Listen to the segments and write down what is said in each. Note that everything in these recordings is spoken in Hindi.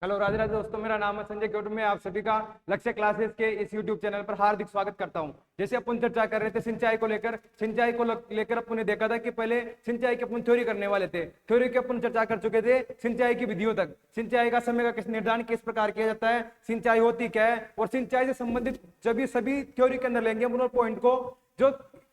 हेलो राधे राधे दोस्तों, मेरा नाम है संजय क्योटू। मैं आप सभी का लक्ष्य क्लासेस के इस यूट्यूब चैनल पर हार्दिक स्वागत करता हूं। जैसे अपन चर्चा कर रहे थे सिंचाई को लेकर अपन ने देखा था कि पहले सिंचाई की अपन थ्योरी करने वाले थे। थ्योरी की अपन चर्चा कर चुके थे सिंचाई की विधियों तक, सिंचाई का समय का किस निर्धारण किस प्रकार किया जाता है, सिंचाई होती क्या है, और सिंचाई से संबंधित जब सभी थ्योरी के अंदर लेंगे हम उन पॉइंट को जो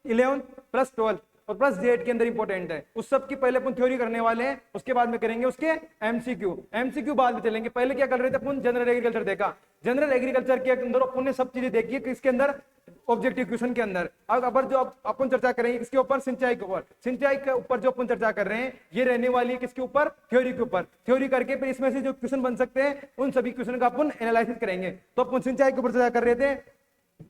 11 प्लस 12 और प्लस जेड के अंदर इंपॉर्टेंट है, उस सब की पहले अपन थ्योरी करने वाले हैं। उसके बाद में करेंगे उसके एमसीक्यू बाद में चलेंगे। पहले क्या कर रहे थे अपन, जनरल एग्रीकल्चर देखा। जनरल एग्रीकल्चर के अंदर अपन ने सब चीजें देखी कि इसके अंदर ऑब्जेक्टिव क्वेश्चन के अंदर अब जो अपन चर्चा करेंगे किसके ऊपर, सिंचाई के ऊपर। सिंचाई के ऊपर जो अपन चर्चा कर रहे हैं ये रहने वाली है किसके ऊपर, थ्योरी के ऊपर। थ्योरी करके फिर इसमें से जो क्वेश्चन बन सकते हैं उन सभी क्वेश्चन का अपन एनालिसिस करेंगे। तो अपन सिंचाई के ऊपर चर्चा कर रहे थे।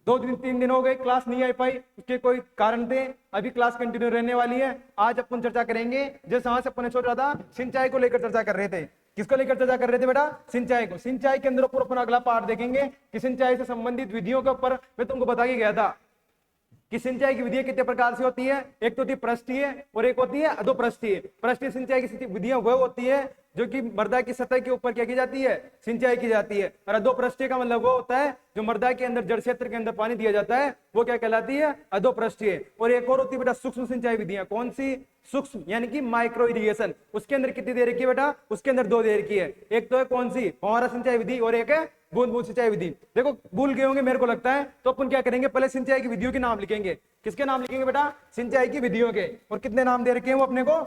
2 दिन 3 दिन हो गए, क्लास नहीं आ पाई, उसके कोई कारण थे। अभी क्लास कंटिन्यू रहने वाली है। आज अपन चर्चा करेंगे, जैसे वहां से अपन ने सोच रहा था सिंचाई को लेकर चर्चा कर रहे थे। किसको लेकर चर्चा कर रहे थे बेटा, सिंचाई को। सिंचाई के अंदर अपन अगला पार्ट देखेंगे कि सिंचाई से संबंधित विधियों के ऊपर मैं तुमको बता के गया था कि सिंचाई की विधियां कितने प्रकार से होती है। एक तो होती है पृष्ठीय और एक होती है अधोपृष्ठीय। पृष्ठीय सिंचाई की विधियां वह होती है जो कि मृदा की सतह के ऊपर क्या की जाती है, सिंचाई की जाती है। और अधोपृष्ठीय का मतलब वो होता है जो मृदा के अंदर जड़ क्षेत्र के अंदर पानी दिया जाता है, वो क्या कहलाती है, अधोपृष्ठीय। और एक और होती है बेटा सूक्ष्म सिंचाई विधियां। कौन सी, सूक्ष्म यानी कि माइक्रो इरिगेशन। उसके अंदर कितनी दे रखी है बेटा, उसके अंदर 2 दे रखी है। एक तो है कौन सी, फव्वारा सिंचाई विधि, और एक है बूंद बूंद सिंचाई विधि। देखो भूल गए होंगे मेरे को लगता है, तो अपन क्या करेंगे, पहले सिंचाई की विधियों के नाम लिखेंगे। किसके नाम लिखेंगे बेटा, सिंचाई की विधियों के। और कितने नाम दे रखे हैं वो अपने को,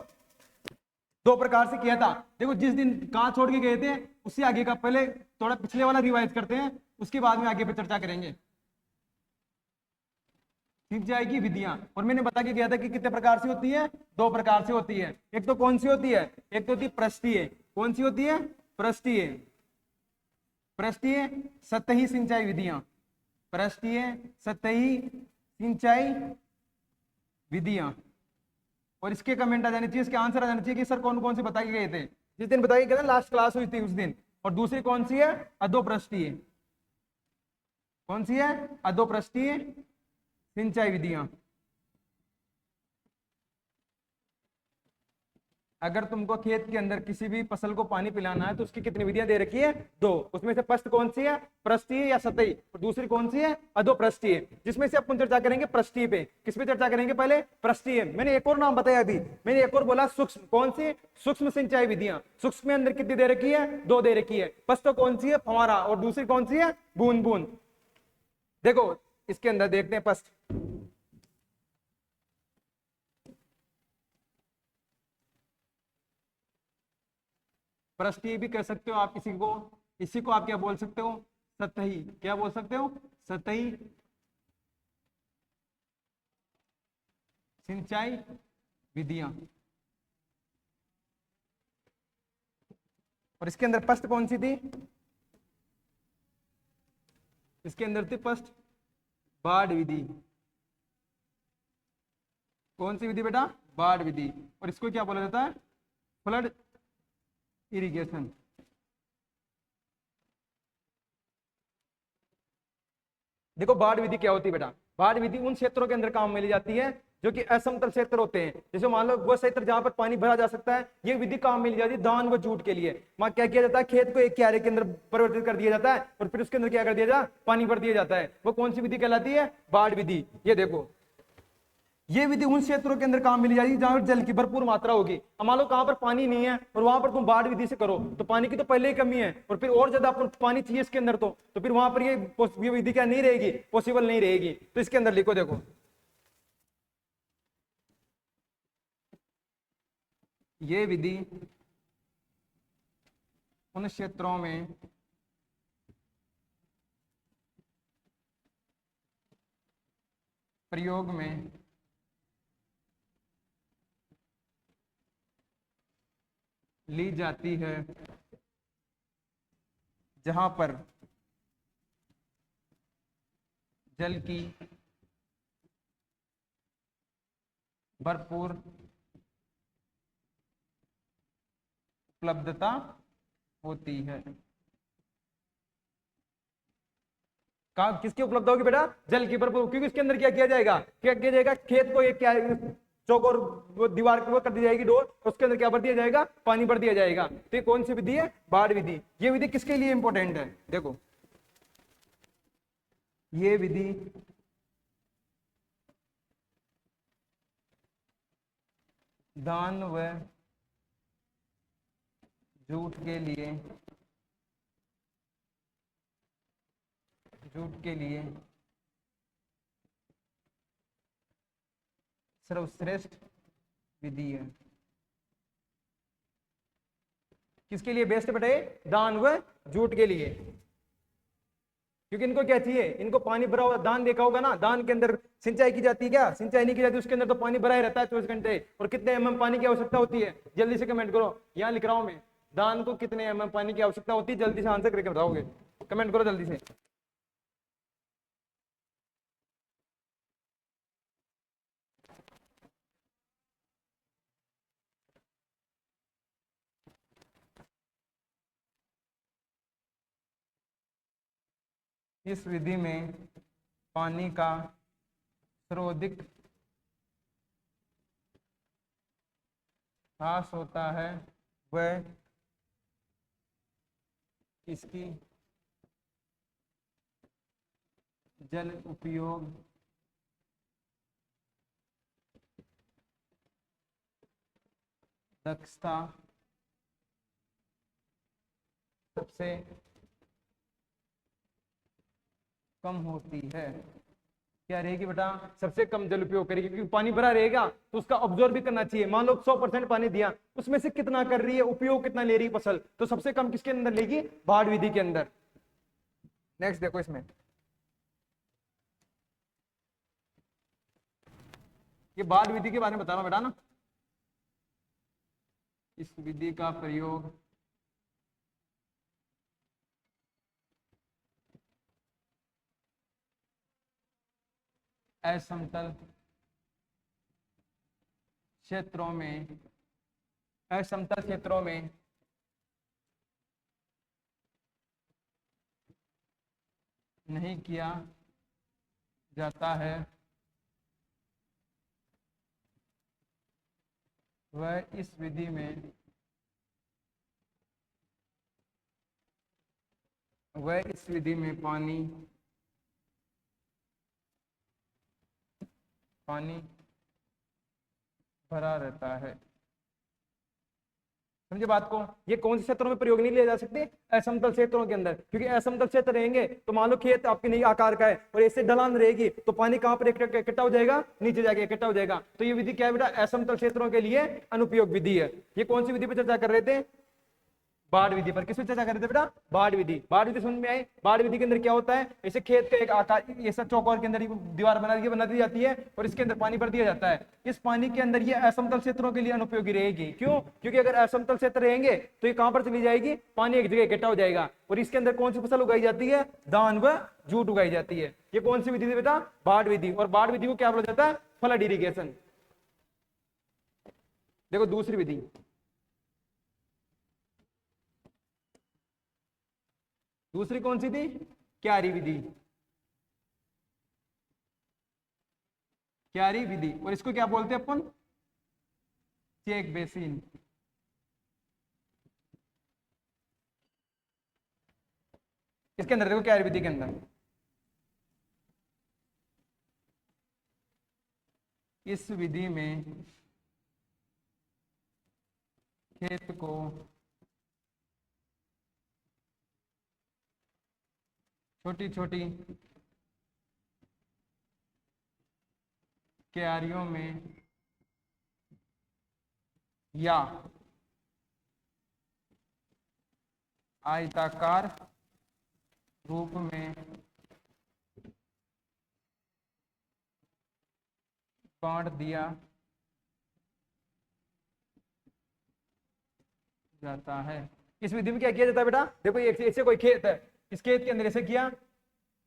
2 प्रकार से किया था। देखो जिस दिन कहां छोड़ के गए थे उससे आगे का पहले थोड़ा पिछले वाला रिवाइज करते हैं, उसके बाद में आगे पे चर्चा करेंगे सिंचाई की विधियां। और मैंने बता के गया था कि कितने प्रकार से होती है, 2 प्रकार से होती है। एक तो कौन सी होती है, एक तो होती है पृष्ठीय। कौन सी होती है, पृष्ठीय। पृष्ठीय सतही सिंचाई विधियां, पृष्ठीय सतही सिंचाई विधियां। और इसके कमेंट आ जाने चाहिए, इसके आंसर आ जाने चाहिए कि सर कौन कौन से बताए गए थे। जिस दिन बताए गए थे लास्ट क्लास हुई थी उस दिन। और दूसरी कौन सी है, अधोपृष्ठीय। कौन सी है, अधोपृष्ठीय सिंचाई विधियां। अगर तुमको खेत के अंदर किसी भी फसल को पानी पिलाना है तो उसकी कितनी विधियां दे रखी है, 2। उसमें से फर्स्ट कौन सी है, पृष्ठीय या सतही, और दूसरी कौन सी है, अधोपृष्ठीय। जिसमें से अपन चर्चा करेंगे पृष्ठीय पे। किस पे चर्चा करेंगे, पहले पृष्ठीय। मैंने एक और नाम बताया अभी, मैंने एक और बोला सूक्ष्म। कौन सी, सूक्ष्म सिंचाई विधियां। सूक्ष्म में अंदर कितनी दे रखी है, 2 दे रखी है। फर्स्ट तो कौन सी है, फव्वारा, और दूसरी कौन सी है, बूंद बूंद। देखो इसके अंदर देखते हैं फर्स्ट, पृष्ठीय भी कह सकते हो आप किसी को। इसी को आप क्या बोल सकते हो, सतही। क्या बोल सकते हो, सतही सिंचाई विधियां। और इसके अंदर फर्स्ट कौन सी थी, इसके अंदर थी फर्स्ट बाढ़ विधि। कौन सी विधि बेटा, बाढ़ विधि। और इसको क्या बोला जाता है, फ्लड इरिगेशन। देखो बाढ़ विधि क्या होती है बेटा, बाढ़ विधि उन क्षेत्रों के अंदर काम में ली जाती है जो कि असमतल क्षेत्र होते हैं। जैसे मान लो वो क्षेत्र जहां पर पानी भरा जा सकता है, ये विधि काम में ली जाती है धान व जूट के लिए। वहां क्या किया जाता है, खेत को एक क्यारे के अंदर परिवर्तित कर दिया जाता है और फिर उसके अंदर क्या कर दिया जाता है, पानी भर दिया जाता है। वो कौन सी विधि कहलाती है, बाढ़ विधि। ये देखो ये विधि उन क्षेत्रों के अंदर काम मिली जाएगी जहां जल की भरपूर मात्रा होगी। अब मान लो कहां पर पानी नहीं है और वहां पर तुम बाढ़ विधि से करो तो पानी की तो पहले ही कमी है और फिर और ज्यादा पानी चाहिए इसके अंदर, तो फिर वहां पर ये विधि क्या नहीं रहेगी, पॉसिबल नहीं रहेगी। तो इसके अंदर लिखो, देखो ये विधि उन क्षेत्रों में प्रयोग में ली जाती है जहां पर जल की भरपूर उपलब्धता होती है। किसकी उपलब्ध होगी बेटा, जल की भरपूर। क्योंकि इसके अंदर क्या किया जाएगा, क्या किया जाएगा, खेत को एक क्या चौकोर वो दीवार को कर दी जाएगी डोर, उसके अंदर क्या भर दिया जाएगा, पानी भर दिया जाएगा। तो ये कौन सी विधि है, बाढ़ विधि। ये विधि किसके लिए इंपॉर्टेंट है, देखो ये विधि दान व जूट के लिए सर्वश्रेष्ठ विधि है। किसके लिए बेस्ट बेटे, दान व जूट के लिए। क्योंकि इनको क्या चाहिए, इनको पानी भरा हुआ, दान देखा होगा ना, दान के अंदर सिंचाई की जाती है क्या, सिंचाई नहीं की जाती, उसके अंदर तो पानी भरा ही रहता है 24 घंटे। और कितने एमएम पानी की आवश्यकता होती है, जल्दी से कमेंट करो, यहाँ लिख रहा हूं मैं, दान को कितने एमएम पानी की आवश्यकता होती है, जल्दी से आंसर करके बताओगे, कमेंट करो जल्दी से। इस विधि में पानी का सर्वाधिक ह्रास होता है, वह इसकी जल उपयोग दक्षता सबसे कम होती है। क्या रहेगी बेटा, सबसे कम जल उपयोग करेगी, क्योंकि पानी भरा रहेगा तो उसका ऑब्जॉर्व भी करना चाहिए। मान लो 100% पानी दिया, उसमें से कितना कर रही है उपयोग, कितना ले रही है फसल, तो सबसे कम किसके अंदर लेगी, बाढ़ विधि के अंदर। नेक्स्ट देखो, इसमें ये बाढ़ विधि के बारे में बता रहा हूं बेटा ना। इस विधि का प्रयोग असमतल क्षेत्रों में नहीं किया जाता है, वह इस विधि में पानी भरा रहता है। समझे बात को, ये कौन से क्षेत्रों में प्रयोग नहीं लिया जा सकते, असमतल क्षेत्रों के अंदर, क्योंकि असमतल क्षेत्र रहेंगे तो मान लो खेत आपके नहीं आकार का है और ऐसे ढलान रहेगी तो पानी कहां पर इकट्ठा हो जाएगा, नीचे जाके इकट्ठा हो जाएगा। तो ये विधि क्या है बेटा, असमतल क्षेत्रों के लिए अनुपयोग विधि है। ये कौन सी विधि पर चर्चा कर रहे थे, बाढ़ विधि पर। किस पर चर्चा कर रहे थे बेटा, बाढ़ विधि। बाढ़ विधि समझ में आई। बाढ़ विधि के अंदर क्या होता है, ऐसे खेत का एक आकार, ऐसा चौकोर के अंदर दीवार बना दी जाती है और इसके अंदर पानी भर दिया जाता है। इस पानी के अंदर ये असमतल क्षेत्रों के लिए अनुपयोगी रहेगी। क्यों, क्योंकि अगर असमतल क्षेत्र रहेंगे तो ये कहां पर चली जाएगी, पानी एक जगह इकट्ठा हो जाएगा। और इसके अंदर कौन सी फसल उगाई जाती है, धान व जूट उगाई जाती है। ये कौन सी विधि थी बेटा, बाढ़ विधि। और बाढ़ विधि को क्या बोला जाता है, फ्लड इरिगेशन। देखो दूसरी विधि, दूसरी कौन सी थी, क्यारी विधि। क्यारी विधि, और इसको क्या बोलते हैं अपन, चेक बेसिन। इसके अंदर देखो, क्यारी विधि के अंदर इस विधि में खेत को छोटी छोटी क्यारियों में या आयताकार रूप में बांट दिया जाता है। इस विधि में क्या किया जाता है बेटा, देखो ऐसे कोई खेत है, इस खेत के अंदर ऐसे किया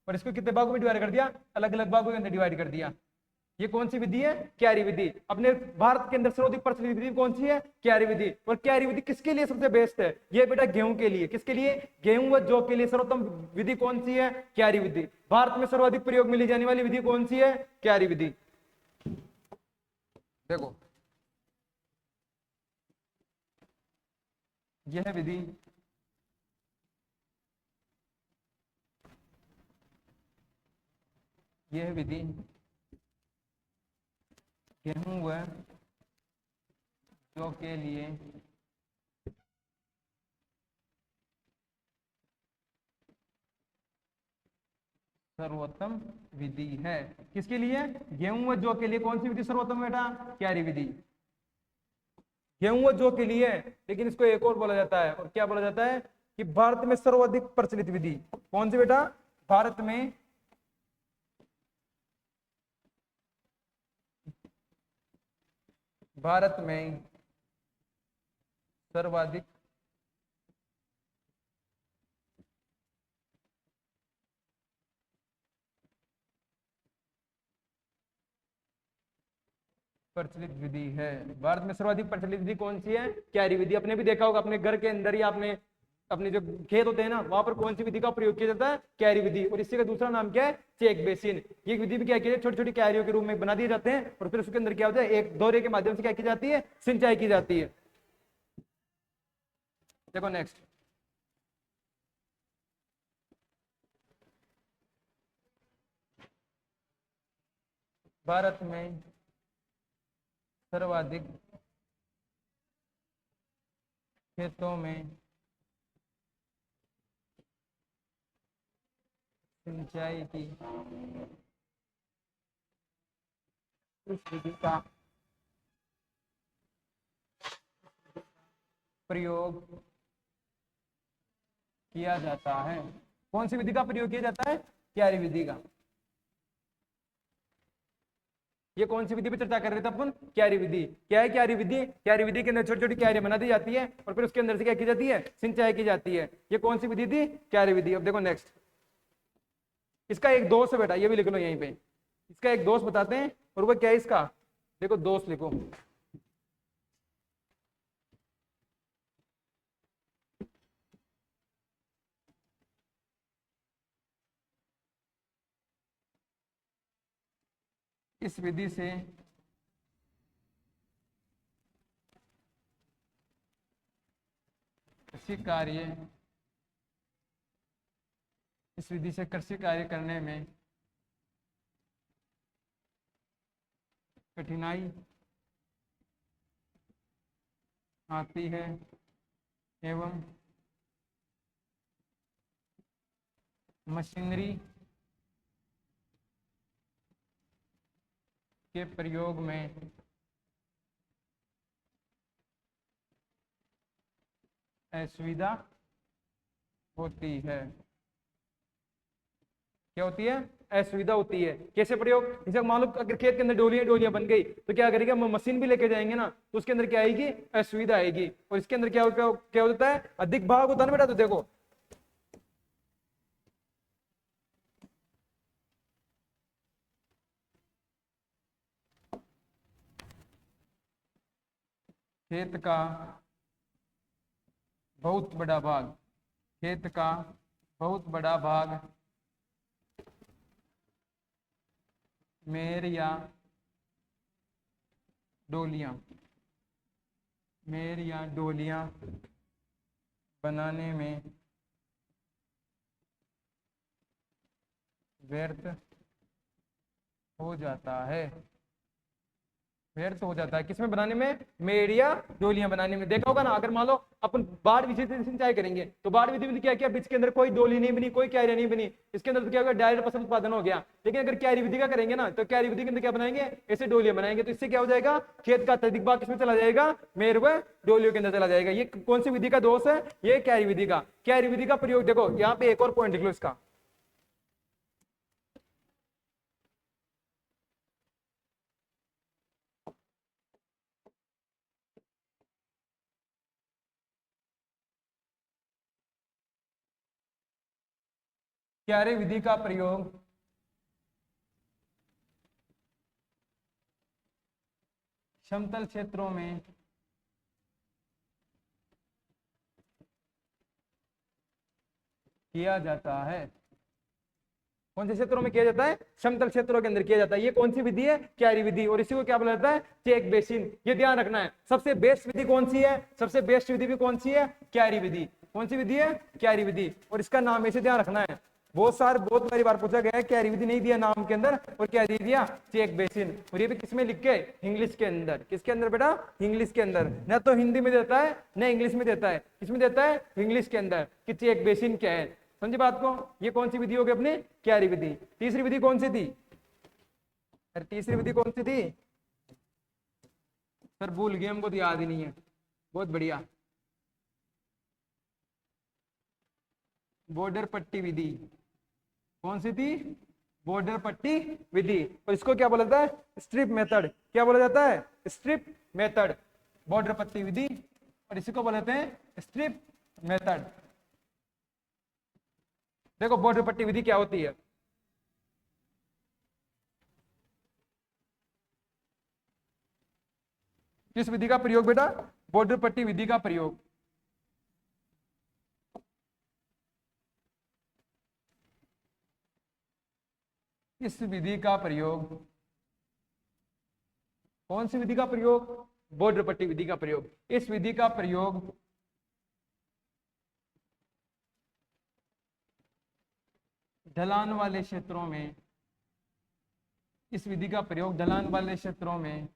और इसको कितने भागों में डिवाइड कर दिया, अलग अलग भागों के अंदर डिवाइड कर दिया। ये कौन सी विधि है, क्यारी विधि। अपने भारत के अंदर सर्वाधिक प्रचलित विधि कौन सी है, क्यारी विधि। और क्यारी विधि किसके लिए सबसे बेस्ट है, ये बेटा गेहूं के लिए। किसके लिए, गेहूं व जौ के लिए सर्वोत्तम विधि कौन सी है, क्यारी विधि। भारत में सर्वाधिक प्रयोग मिली जाने वाली विधि कौन सी है, क्यारी विधि। देखो यह विधि गेहूं व जौ के लिए सर्वोत्तम विधि है। किसके लिए? गेहूं व जौ के लिए कौन सी विधि सर्वोत्तम बेटा? क्यारी विधि। गेहूं व जौ के लिए है, लेकिन इसको एक और बोला जाता है, और क्या बोला जाता है कि भारत में सर्वाधिक प्रचलित विधि कौन सी बेटा? भारत में सर्वाधिक प्रचलित विधि है। भारत में सर्वाधिक प्रचलित विधि कौन सी है? क्यारी विधि। अपने भी देखा होगा अपने घर के अंदर या अपने अपने जो खेत होते हैं ना, वहां पर कौन सी विधि का प्रयोग किया जाता है? क्यारी विधि। और इससे का दूसरा नाम क्या है? Check basin. ये विधि भी क्या की छोटी छोटी क्यारियों के रूप में बना दिए जाते हैं, और फिर उसके अंदर क्या होता है, एक दोहरे के माध्यम से क्या की जाती है? सिंचाई की जाती है। देखो नेक्स्ट, भारत में सर्वाधिक खेतों में सिंचाई की इस विधि का प्रयोग किया जाता है। कौन सी विधि का प्रयोग किया जाता है? क्यारी विधि का। ये कौन सी विधि पे चर्चा कर रहे थे अपन? क्यारी विधि। क्या है क्यारी विधि? क्यारी विधि के अंदर छोटी छोटी क्यारी बना दी जाती है, और फिर उसके अंदर से क्या की जाती है? सिंचाई की जाती है। ये कौन सी विधि थी? क्यारी विधि। अब देखो नेक्स्ट, इसका एक दोष है बेटा, ये भी लिख लो यहीं पे। इसका एक दोष बताते हैं, और वो क्या है इसका? देखो दोष लिखो। इस विधि से कृषि कार्य करने में कठिनाई आती है, एवं मशीनरी के प्रयोग में असुविधा होती है। क्या होती है? असुविधा होती है। कैसे प्रयोग? जैसे मान लो अगर खेत के अंदर डोलियां डोलियां बन गई, तो क्या करेगा? हम मशीन भी लेके जाएंगे ना, तो उसके अंदर क्या आएगी? असुविधा आएगी। और इसके अंदर क्या होता है? अधिक भाग होता है ना बेटा। तो देखो खेत का बहुत बड़ा भाग खेत का बहुत बड़ा भाग मेर या डोलियां बनाने में व्यर्थ हो जाता है। व्यर्थ हो जाता है किसमें बनाने में? मेड़ या डोलियां बनाने में। देखा होगा ना, अगर मान लो अपन बाढ़ विधि से सिंचाई करेंगे, तो बाढ़ विधि में क्या किया? बीच के अंदर कोई डोली नहीं बनी, कोई क्यारी नहीं बनी। इसके अंदर तो क्या होगा? डायरेक्ट फसल उत्पादन हो गया। लेकिन अगर क्यारी विधि का करेंगे ना, तो क्यारी विधि के अंदर क्या बनाएंगे? ऐसे डोलियां बनाएंगे। तो इससे क्या हो जाएगा? खेत का अत्यधिक भाग किसमें चला जाएगा? मेड़ व डोलियों के अंदर चला जाएगा। ये कौन सी विधि का दोष है? ये क्यारी विधि का। क्यारी विधि का प्रयोग देखो यहाँ पे एक और पॉइंट लिख लो इसका। क्यारी विधि का प्रयोग समतल क्षेत्रों में किया जाता है। कौन से क्षेत्रों में किया जाता है? समतल क्षेत्रों के अंदर किया जाता है। ये कौन सी विधि है? क्यारी विधि। और इसी को क्या बोला जाता है? Check basin. ये ध्यान रखना है। सबसे बेस्ट विधि कौन सी है? सबसे बेस्ट विधि भी कौन सी है? क्यारी विधि। कौन सी विधि है? क्यारी विधि। और इसका नाम ऐसे ध्यान रखना है, बहुत बारी बार पूछा गया है, क्यारी विधि नहीं दिया नाम के अंदर, और क्या दे दिया? Check basin. और ये भी किसमें लिख के? इंग्लिश के अंदर। किसके अंदर बेटा? इंग्लिश के अंदर। न तो हिंदी में देता है न इंग्लिश में देता है। किसमें देता है? इंग्लिश के अंदर, कि चेक बेसिन क्या है। समझे बात को? ये कौन सी विधि होगी अपने? क्यारी विधि। तीसरी विधि कौन सी थी? अरे तीसरी विधि कौन सी थी सर? भूल गए, हमको तो याद ही नहीं है। बहुत बढ़िया, बॉर्डर पट्टी विधि। कौन सी थी? बॉर्डर पट्टी विधि। और इसको क्या बोला जाता है? Strip method. क्या बोला जाता है? Strip method. बॉर्डर पट्टी विधि, और इसी को बोलते हैं स्ट्रिप मेथड। देखो बॉर्डर पट्टी विधि क्या होती है। किस विधि का प्रयोग बेटा? बॉर्डर पट्टी विधि का प्रयोग। इस विधि का प्रयोग, कौन सी विधि का प्रयोग? बॉर्डर पट्टी विधि का प्रयोग। इस विधि का प्रयोग ढलान वाले क्षेत्रों में, इस विधि का प्रयोग ढलान वाले क्षेत्रों में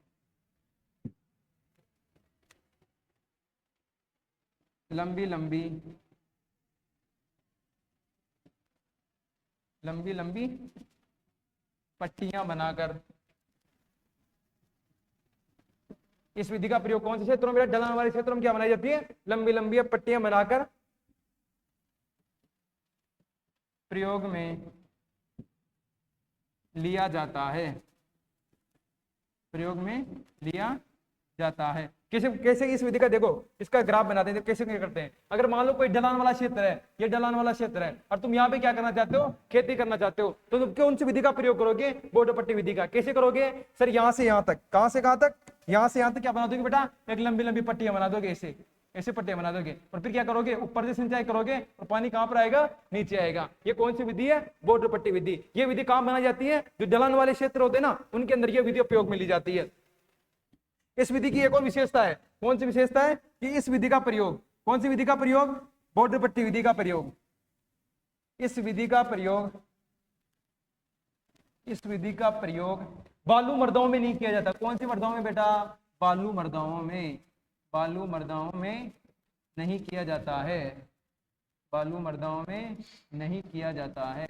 लंबी लंबी लंबी लंबी पट्टियां बनाकर, इस विधि का प्रयोग कौन से क्षेत्रों में? ढलान वाले क्षेत्रों में क्या बनाई जाती है? लंबी लंबी पट्टियां बनाकर प्रयोग में लिया जाता है। प्रयोग में लिया जाता है। कैसे कैसे? इस विधि का देखो, इसका ग्राफ बनाते हैं, कैसे क्या करते हैं। अगर मान लो कोई ढलान वाला क्षेत्र है, ये ढलान वाला क्षेत्र है, और तुम यहाँ पे क्या करना चाहते हो? खेती करना चाहते हो, तो तुम कौन सी विधि का प्रयोग करोगे? बॉर्डर पट्टी विधि का। कैसे करोगे सर? यहाँ से यहाँ तक। कहाँ से कहाँ तक? यहाँ से यहाँ तक क्या बना दोगे बेटा? एक लंबी लंबी पट्टियां बना दोगे, ऐसे ऐसे पट्टियां बना दोगे। और फिर क्या करोगे? ऊपर से सिंचाई करोगे, और पानी कहाँ पर आएगा? नीचे आएगा। ये कौन सी विधि है? बॉर्डर पट्टी विधि। ये विधि कहाँ बनाई जाती है? जो ढलान वाले क्षेत्र होते हैं ना, उनके अंदर ये विधि उपयोग में ली जाती है। इस विधि की एक और विशेषता है। कौन सी विशेषता है? कि इस विधि का प्रयोग, कौन सी विधि का प्रयोग? बॉर्डर पट्टी विधि का प्रयोग। इस विधि का प्रयोग, इस विधि का प्रयोग बालू मृदाओं में नहीं किया जाता। कौन सी मृदाओं में बेटा? बालू मृदाओं में। बालू मृदाओं में नहीं किया जाता है। बालू मृदाओं में नहीं किया जाता है।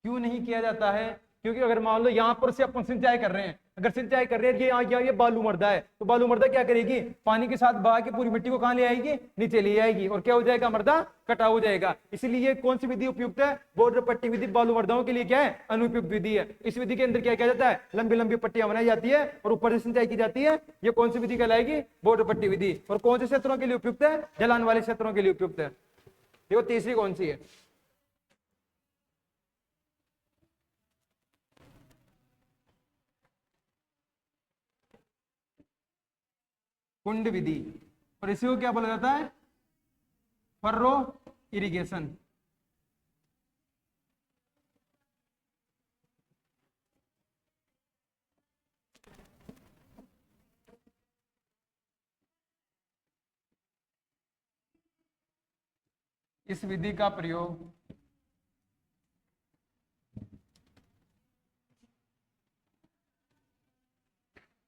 क्यों नहीं किया जाता है? क्योंकि अगर मान लो यहाँ पर से अपन सिंचाई कर रहे हैं, अगर सिंचाई कर रहे हैं, ये बालू मृदा है, तो बालू मृदा क्या करेगी? पानी के साथ बहा के पूरी मिट्टी को कहाँ ले आएगी? नीचे ले आएगी, और क्या हो जाएगा? मृदा कटा हो जाएगा। इसलिए कौन सी विधि उपयुक्त है? बॉर्डर पट्टी विधि बालू मृदाओं के लिए क्या है? अनुपयुक्त विधि है। इस विधि के अंदर क्या किया जाता है? लंबी लंबी पट्टियां बनाई जाती है और ऊपर से सिंचाई की जाती है। ये कौन सी विधि कहलाएगी? बॉर्डर पट्टी विधि। और कौन से क्षेत्रों के लिए उपयुक्त है? ढलान वाले क्षेत्रों के लिए उपयुक्त है। देखो तीसरी कौन सी है? कुंड विधि। और इसी को क्या बोला जाता है? Furrow irrigation. इस विधि का प्रयोग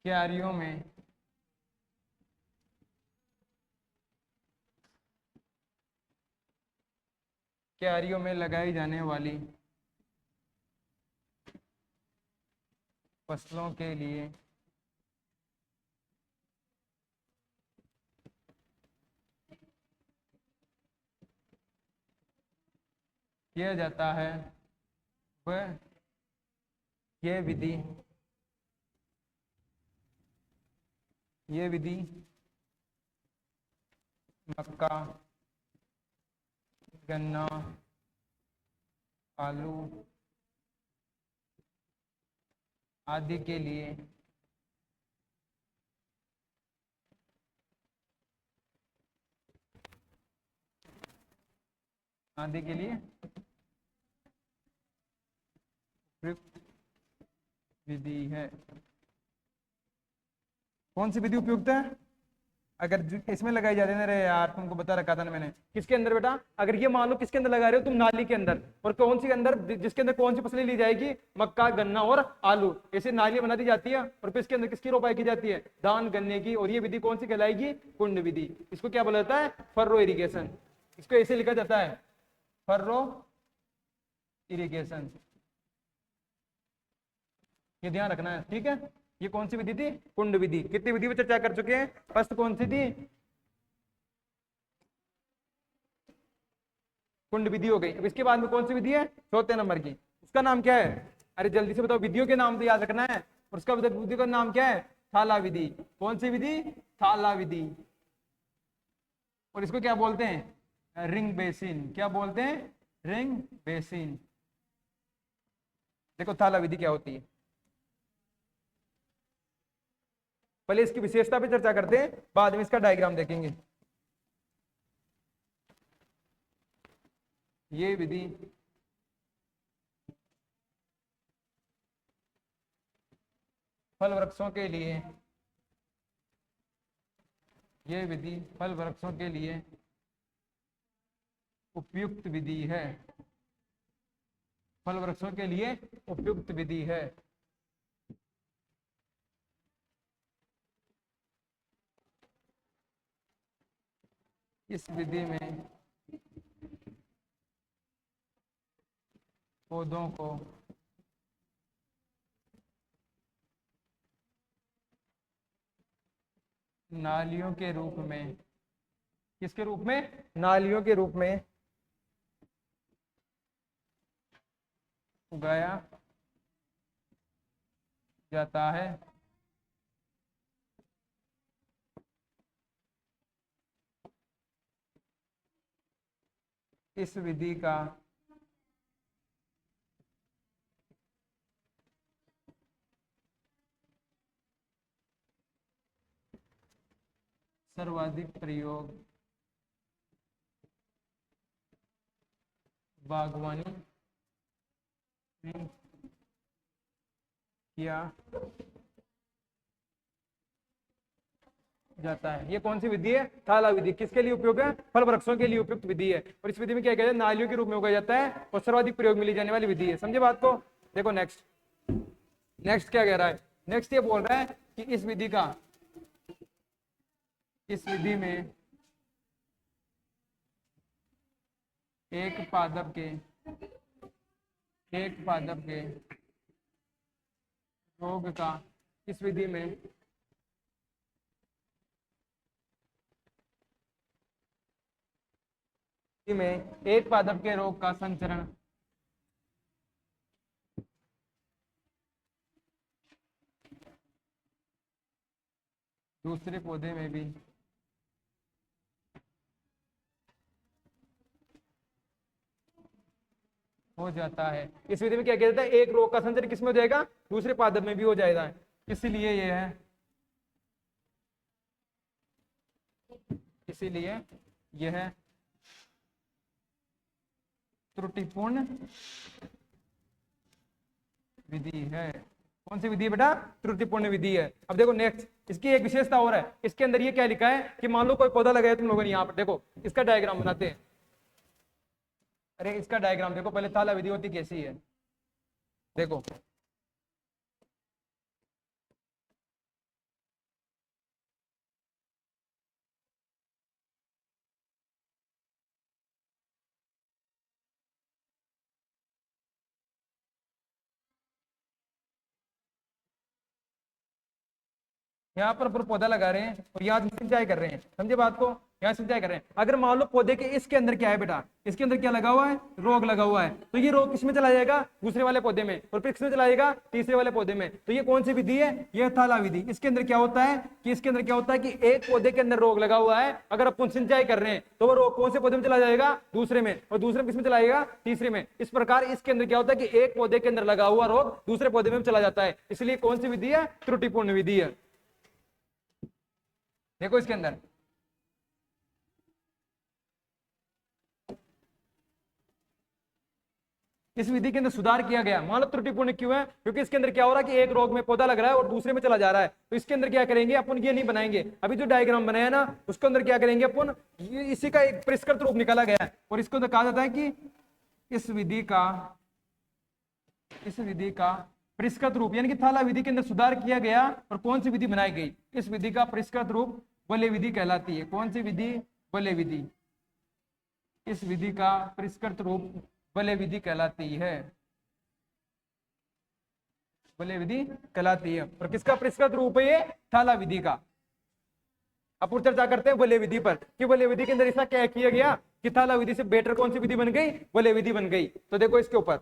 क्यारियों में लगाई जाने वाली फसलों के लिए किया जाता है। वह यह विधि मक्का, गन्ना, आलू आदि के लिए आदि के लिए उपयुक्त विधि है। कौन सी विधि उपयुक्त है? अगर इसमें लगाई जाती है ना, रे यार तुमको बता रखा था ना मैंने, किसके अंदर बेटा, अगर ये मान लो किसके अंदर लगा रहे हो तुम, नाली के अंदर, और कौन सी के अंदर, जिसके अंदर कौन सी फसलें ली जाएगी, मक्का, गन्ना और आलू, ऐसे नाली बना दी जाती है, और फिर इसके अंदर किसकी रोपाई की जाती है, धान गन्ने की, और ये विधि कौन सी कहलाएगी, कुंड विधि। इसको क्या बोला जाता है, फर्रो इरिगेशन। इसको ऐसे लिखा जाता है, फर्रो इरिगेशन, ये ध्यान रखना है, ठीक है। ये कौन सी विधि थी, कुंड विधि। कितनी विधि पर चर्चा कर चुके हैं, फर्स्ट कौन सी थी, कुंड विधि हो गई। अब इसके बाद में कौन सी विधि है, चौथे नंबर की, उसका नाम क्या है, अरे जल्दी से बताओ, विधियों के नाम तो याद रखना है, और उसका विधि का नाम क्या है, थाला विधि। कौन सी विधि, थाला विधि। और इसको क्या बोलते हैं, रिंग बेसिन। क्या बोलते हैं, रिंग बेसिन। देखो थाला विधि क्या होती है, पहले इसकी विशेषता पे चर्चा करते हैं, बाद में इसका डायग्राम देखेंगे। ये विधि फल वृक्षों के लिए, ये विधि फल वृक्षों के लिए उपयुक्त विधि है, फल वृक्षों के लिए उपयुक्त विधि है। इस विधि में पौधों को नालियों के रूप में, किसके रूप में, नालियों के रूप में उगाया जाता है। इस विधि का सर्वाधिक प्रयोग बागवानी में किया जाता है। ये कौन सी विधि है, थाला विधि। किसके लिए उपयोग है, फल वृक्षों के लिए उपयुक्त विधि है। और इस विधि में क्या किया जाता है, नालियों के रूप में उगाया जाता है, और सर्वाधिक प्रयोग मिली जाने वाली विधि है। समझे बात को। देखो नेक्स्ट, नेक्स्ट क्या कह रहा है, नेक्स्ट ये बोल रहा है कि इस विधि का, इस विधि में एक पादप के रोग का, इस विधि में एक पादप के रोग का संचरण दूसरे पौधे में भी हो जाता है। इस विधि में क्या किया जाता है, एक रोग का संचरण किसमें हो जाएगा, दूसरे पादप में भी हो जाएगा। इसीलिए यह है, इसीलिए यह त्रुटिपूर्ण विधि है। कौन सी विधि है बेटा, त्रुटिपूर्ण विधि है। अब देखो नेक्स्ट, इसकी एक विशेषता और है, इसके अंदर ये क्या लिखा है कि मान लो कोई पौधा लगाया तुम लोगों ने, यहाँ पर देखो इसका डायग्राम बनाते हैं। अरे इसका डायग्राम देखो पहले, थाला विधि होती कैसी है, देखो यहाँ पर पौधा लगा रहे हैं और यहाँ सिंचाई कर रहे हैं। समझे बात को, यहाँ सिंचाई कर रहे हैं। अगर मान लो पौधे के इसके अंदर क्या है बेटा, इसके अंदर क्या लगा हुआ है, रोग लगा हुआ है, तो ये रोग किसमें चला जाएगा, दूसरे वाले पौधे में, और फिर किसमें चला जाएगा, तीसरे वाले पौधे में। तो ये कौन सी विधि है, ये थाला विधि। इसके अंदर क्या होता है कि इसके अंदर क्या होता है कि एक पौधे के अंदर रोग लगा हुआ है, अगर अपन सिंचाई कर रहे हैं तो वो रोग कौन से पौधे में चला जाएगा, दूसरे में, और दूसरे में किसमें चला जाएगा, तीसरे में। इस प्रकार इसके अंदर क्या होता है कि एक पौधे के अंदर लगा हुआ रोग दूसरे पौधे में चला जाता है। इसलिए कौन सी विधि है, त्रुटिपूर्ण विधि है। देखो इसके अंदर इस विधि के अंदर सुधार किया गया। मान लो त्रुटिपूर्ण क्यों है, क्योंकि इसके अंदर क्या हो रहा है कि एक रोग में पौधा लग रहा है और दूसरे में चला जा रहा है, तो इसके अंदर क्या करेंगे अपन, ये नहीं बनाएंगे। अभी जो डायग्राम बनाया ना उसके अंदर क्या करेंगे अपन, इसी का एक परिष्कृत रूप निकाला गया है और इसको अंदर कहा जाता है कि इस विधि का परिष्कृत रूप, यानी कि थाला विधि के अंदर सुधार किया गया और कौन सी विधि बनाई गई, इस विधि का परिष्कृत रूप वलय विधि कहलाती है। कौन सी विधि, वलय विधि। इस विधि का परिष्कृत रूप वलय विधि कहलाती है, वलय विधि कहलाती है। और किसका परिष्कृत रूप है ये, थाला विधि का। अब चर्चा करते हैं वलय विधि पर कि वलय विधि के अंदर ऐसा क्या किया गया कि थाला विधि से बेटर कौन सी विधि बन गई, वलय विधि बन गई। तो देखो इसके ऊपर,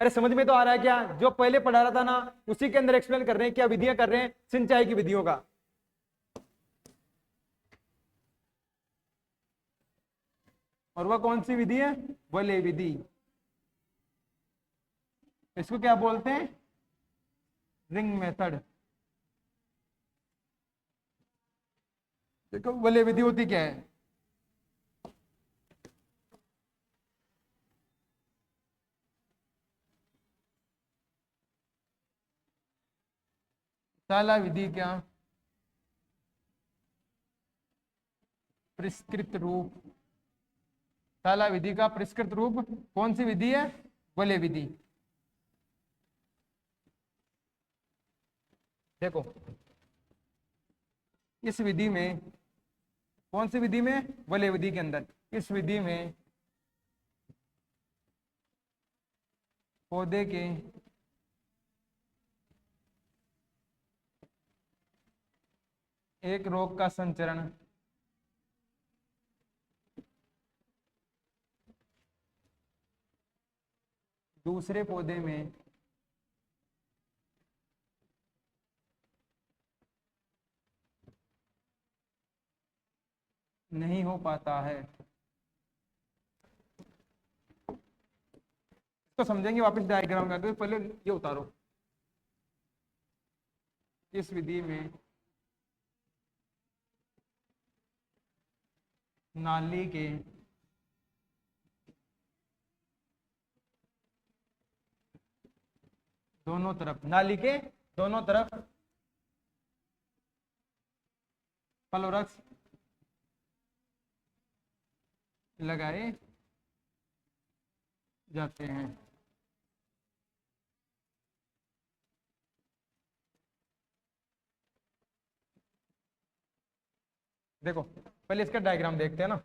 अरे समझ में तो आ रहा है क्या, जो पहले पढ़ा रहा था ना उसी के अंदर एक्सप्लेन कर रहे हैं, क्या विधियां कर रहे हैं सिंचाई की विधियों का। और वह कौन सी विधि है, वलय विधि। इसको क्या बोलते हैं, रिंग मेथड। देखो वलय विधि होती क्या है, थाला विधि क्या परिष्कृत रूप, थाला विधि का परिष्कृत रूप कौन सी विधि है, वलय विधि। देखो इस विधि में, कौन सी विधि में, वलय विधि के अंदर, इस विधि में पौधे के एक रोग का संचरण दूसरे पौधे में नहीं हो पाता है। तो समझेंगे वापस डायग्राम में आकर, पहले ये उतारो। इस विधि में नाली के दोनों तरफ, नाली के दोनों तरफ फलवृक्ष लगाए जाते हैं। देखो पहले इसका डायग्राम देखते हैं ना।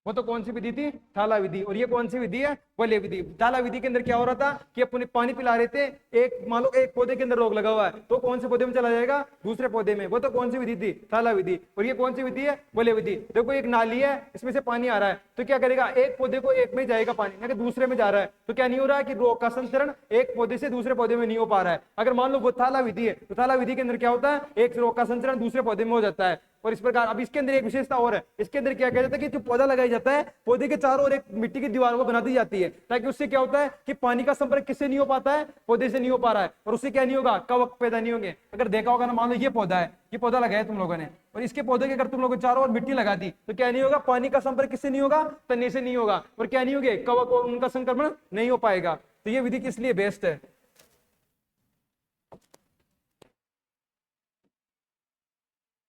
वो तो कौन सी विधि थी, थाला विधि। और ये कौन सी विधि है, वलय विधि। थाला विधि के अंदर क्या हो रहा था कि अपने पानी पिला रहे थे, एक मान लो एक पौधे के अंदर रोग लगा हुआ है तो कौन से पौधे में चला जाएगा, दूसरे पौधे में। वो तो कौन सी विधि थी, थाला विधि। और ये कौन सी विधि है, वलय विधि। देखो एक नाली है, इसमें से पानी आ रहा है तो क्या करेगा, एक पौधे को एक में जाएगा पानी, ना कि दूसरे में जा रहा है, तो क्या नहीं हो रहा है कि रोग का संचरण एक पौधे से दूसरे पौधे में नहीं हो पा रहा है। अगर मान लो वो थाला विधि है तो थाला विधि के अंदर क्या होता है, एक रोग का संचरण दूसरे पौधे में हो जाता है। और इस प्रकार अब इसके अंदर एक विशेषता और है, इसके अंदर क्या किया जाता है कि जो पौधा लगाया जाता है पौधे के चारों ओर एक मिट्टी की दीवार को बना दी जाती है, ताकि उससे क्या होता है कि पानी का संपर्क किससे नहीं हो पाता है, पौधे से नहीं हो पा रहा है, और उससे क्या नहीं होगा, कवक पैदा नहीं होंगे। अगर देखा होगा ना, मान लो ये पौधा है, ये पौधा लगाया तुम लोगों ने, और इसके पौधे के अगर तुम लोगों ने चारों ओर मिट्टी लगा दी तो क्या नहीं होगा, पानी का संपर्क किससे नहीं होगा, तने से नहीं होगा, और क्या नहीं होगे, कवक और उनका संक्रमण नहीं हो पाएगा। तो ये विधि किस लिए बेस्ट है,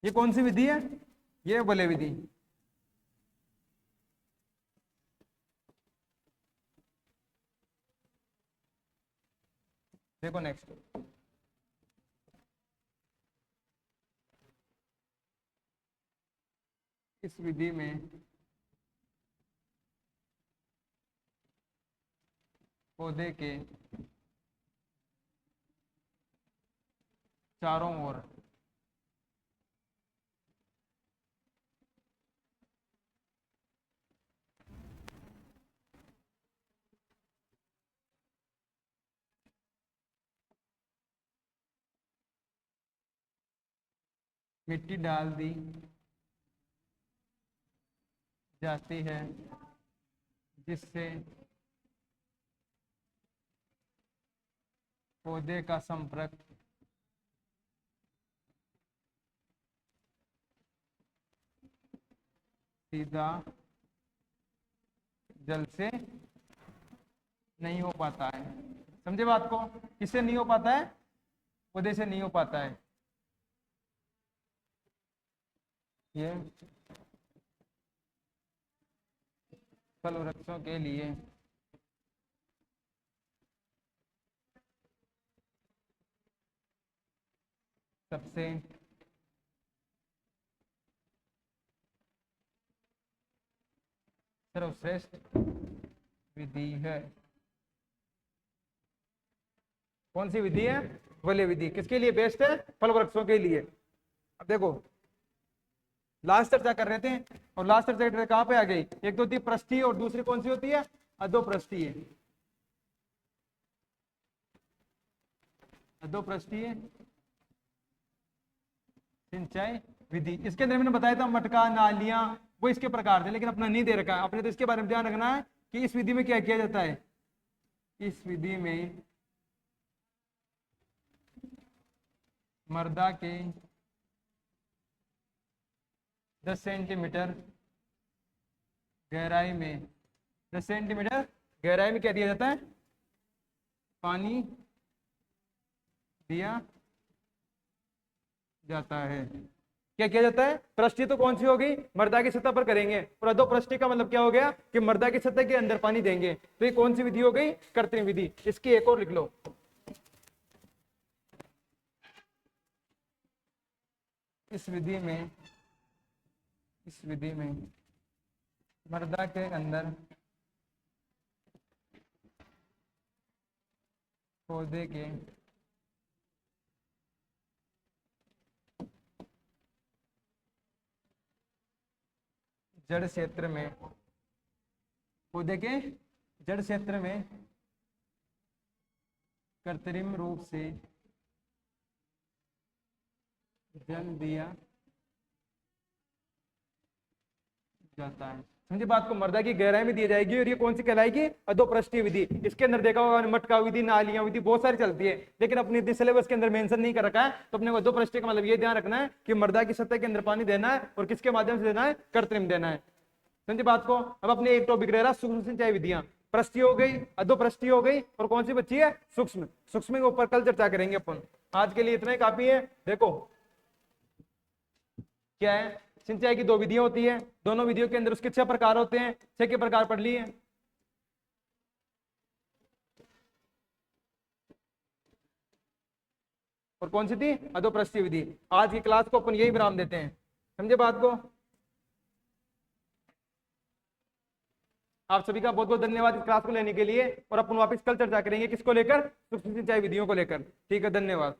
ये कौन सी विधि है, ये वलय विधि। देखो नेक्स्ट, इस विधि में पौधे के चारों ओर मिट्टी डाल दी जाती है जिससे पौधे का संपर्क सीधा जल से नहीं हो पाता है। समझे बात को? किससे नहीं हो पाता है? पौधे से नहीं हो पाता है। ये फल वृक्षों के लिए सबसे सर्वश्रेष्ठ विधि है। कौन सी विधि है? वलय विधि। किसके लिए बेस्ट है? फल वृक्षों के लिए। अब देखो, लास्ट चर्चा कर रहे थे और लास्ट चर्चा कहां पे आ गई? एक तो होती है पृष्ठीय और दूसरी कौन सी होती है? अधोपृष्ठीय। अधोपृष्ठीय सिंचाई विधि। इसके अंदर मैंने बताया था मटका, नालियां, वो इसके प्रकार थे, लेकिन अपना नहीं दे रखा है। अपने तो इसके बारे में ध्यान रखना है कि इस विधि में क्या किया जाता है। इस विधि में मृदा के 10 सेंटीमीटर गहराई में 10 सेंटीमीटर गहराई में क्या दिया जाता है? पानी दिया जाता है। क्या किया जाता है? पृष्ठीय तो कौन सी होगी? मृदा की सतह पर करेंगे। और अधोपृष्ठीय का मतलब क्या हो गया कि मृदा की सतह के अंदर पानी देंगे। तो ये कौन सी विधि हो गई? कृत्रिम विधि। इसकी एक और लिख लो। इस विधि में मृदा के अंदर पौधे के जड़ क्षेत्र में कृत्रिम रूप से जल दिया जाता है। समझे बात को? मृदा की गहराई में दी जाएगी और ये कौन सी कहलाएगी? अधोपृष्ठीय विधि। इसके अंदर देखा होगा मटका विधि, नालियां विधि, बहुत सारी चलती है, लेकिन अपने सिलेबस के अंदर मेंशन नहीं कर रखा है। तो अपने को अधोपृष्ठीय का मतलब ये ध्यान रखना है कि मृदा की सतह के अंदर पानी देना है और किसके माध्यम से देना है? कृत्रिम देना है। समझे बात को? अब अपने एक टॉपिक रह रहा सूक्ष्म सिंचाई विधियां। पृष्ठीय हो गई, अधोपृष्ठीय हो गई, और कौन सी बची है? सूक्ष्म। सूक्ष्म के ऊपर कल चर्चा करेंगे अपन। आज के लिए इतना ही काफी है। देखो क्या है, सिंचाई की दो विधियां होती है, दोनों विधियों के अंदर उसके 6 प्रकार होते हैं। 6 के प्रकार पढ़ लिए। और कौन सी थी? अधोपृष्ठीय विधि। आज की क्लास को अपन यही विराम देते हैं। समझे बात को? आप सभी का बहुत बहुत धन्यवाद इस क्लास को लेने के लिए। और अपन वापस कल चर्चा करेंगे किसको लेकर? सूक्ष्म सिंचाई विधियों को लेकर। ठीक है, धन्यवाद।